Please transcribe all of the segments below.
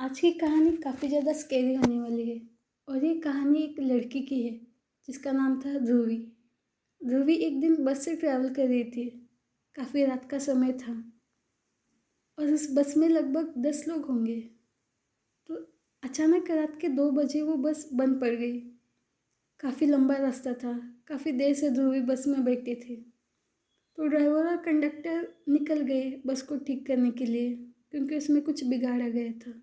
आज की कहानी काफ़ी ज़्यादा स्केरी होने वाली है। और ये कहानी एक लड़की की है जिसका नाम था ध्रुवी। ध्रुवी एक दिन बस से ट्रैवल कर रही थी। काफ़ी रात का समय था और उस बस में लगभग 10 लोग होंगे। तो अचानक रात के 2 बजे वो बस बंद पड़ गई। काफ़ी लंबा रास्ता था। काफ़ी देर से ध्रुवी बस में बैठी थी। तो ड्राइवर और कंडक्टर निकल गए बस को ठीक करने के लिए, क्योंकि उसमें कुछ बिगाड़ा गया था।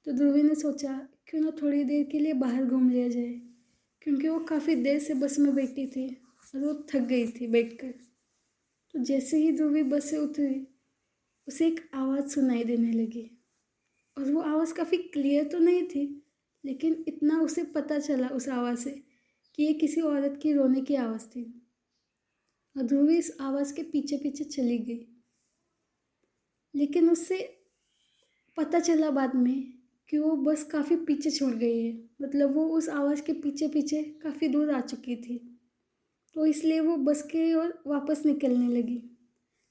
तो ध्रुवी ने सोचा क्यों ना थोड़ी देर के लिए बाहर घूम लिया जाए, क्योंकि वो काफ़ी देर से बस में बैठी थी और वो थक गई थी बैठकर। तो जैसे ही ध्रुवी बस से उतरी, उसे एक आवाज़ सुनाई देने लगी। और वो आवाज़ काफ़ी क्लियर तो नहीं थी, लेकिन इतना उसे पता चला उस आवाज़ से कि ये किसी औरत की रोने की आवाज़ थी। और ध्रुवी इस आवाज़ के पीछे पीछे चली गई, लेकिन उससे पता चला बाद में कि वो बस काफ़ी पीछे छूट गई है। मतलब वो उस आवाज़ के पीछे पीछे काफ़ी दूर आ चुकी थी। तो इसलिए वो बस के ओर वापस निकलने लगी,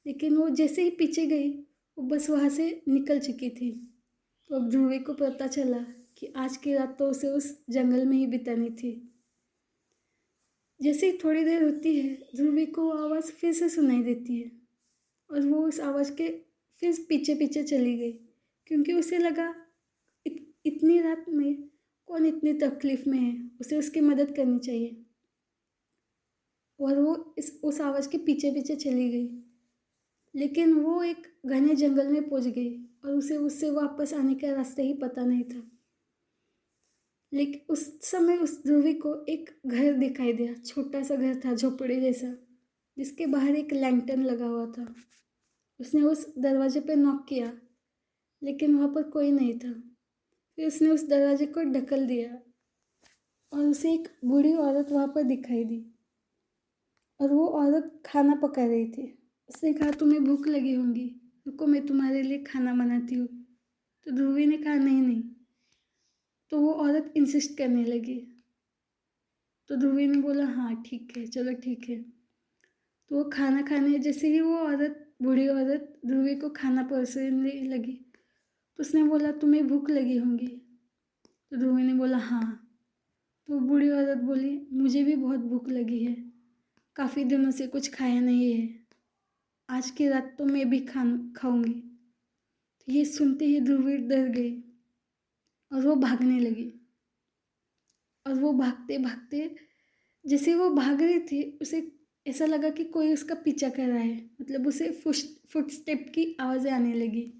लेकिन वो जैसे ही पीछे गई वो बस वहाँ से निकल चुकी थी। तो अब ध्रुवी को पता चला कि आज की रात तो उसे उस जंगल में ही बितानी थी। जैसे ही थोड़ी देर होती है, ध्रुवी को वो आवाज़ फिर से सुनाई देती है और वो उस आवाज़ के फिर पीछे पीछे चली गई, क्योंकि उसे लगा इतनी रात में कौन इतनी तकलीफ में है, उसे उसकी मदद करनी चाहिए। और वो उस आवाज़ के पीछे पीछे चली गई, लेकिन वो एक घने जंगल में पहुंच गई और उसे उससे वापस आने का रास्ता ही पता नहीं था। लेकिन उस समय उस ध्रुवी को एक घर दिखाई दिया। छोटा सा घर था, झोपड़ी जैसा, जिसके बाहर एक लैंटर्न लगा हुआ था। उसने उस दरवाजे पर नॉक किया, लेकिन वहाँ पर कोई नहीं था। फिर उसने उस दरवाजे को ढकल दिया और उसे एक बूढ़ी औरत वहाँ पर दिखाई दी। और वो औरत खाना पका रही थी। उसने कहा, तुम्हें भूख लगी होंगी, रुको मैं तुम्हारे लिए खाना बनाती हूँ। तो ध्रुवी ने कहा, नहीं नहीं। तो वो औरत इंसिस्ट करने लगी। तो ध्रुवी ने बोला, हाँ ठीक है, चलो ठीक है। तो वो खाना खाने जैसे ही वो औरत, बूढ़ी औरत ध्रुवी को खाना परोसने लगी, तो उसने बोला, तुम्हें भूख लगी होंगी। तो ध्रुवी ने बोला, हाँ। तो बूढ़ी औरत बोली, मुझे भी बहुत भूख लगी है, काफ़ी दिनों से कुछ खाया नहीं है, आज की रात तो मैं भी खाऊंगी। तो ये सुनते ही ध्रुवी डर गई और वो भागने लगी। और वो भागते भागते, जैसे वो भाग रही थी, उसे ऐसा लगा कि कोई उसका पीछा कर रहा है। मतलब उसे फुटस्टेप की आवाज़ें आने लगी,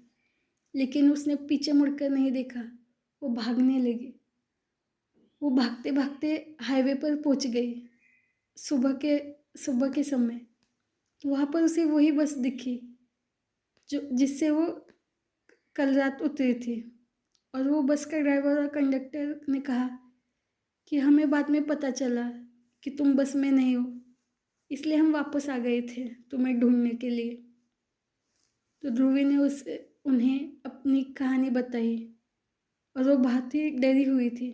लेकिन उसने पीछे मुड़कर नहीं देखा, वो भागने लगी। वो भागते भागते हाईवे पर पहुंच गई सुबह के समय। तो वहाँ पर उसे वही बस दिखी जो जिससे वो कल रात उतरी थी। और वो बस का ड्राइवर और कंडक्टर ने कहा कि हमें बाद में पता चला कि तुम बस में नहीं हो, इसलिए हम वापस आ गए थे तुम्हें ढूंढने के लिए। तो ध्रुवी ने उन्हें अपनी कहानी बताई और वो बहुत ही डरी हुई थी।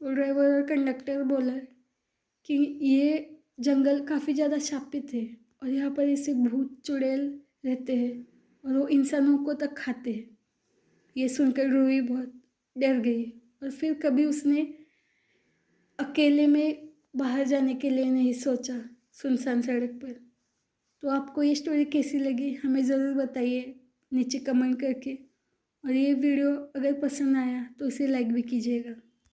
तो ड्राइवर और कंडक्टर बोला कि ये जंगल काफ़ी ज़्यादा शापित है और यहाँ पर ऐसे भूत चुड़ैल रहते हैं और वो इंसानों को तक खाते हैं। ये सुनकर ध्रुवी बहुत डर गई और फिर कभी उसने अकेले में बाहर जाने के लिए नहीं सोचा सुनसान सड़क पर। तो आपको ये स्टोरी कैसी लगी हमें ज़रूर बताइए नीचे कमेंट करके। और ये वीडियो अगर पसंद आया तो इसे लाइक भी कीजिएगा।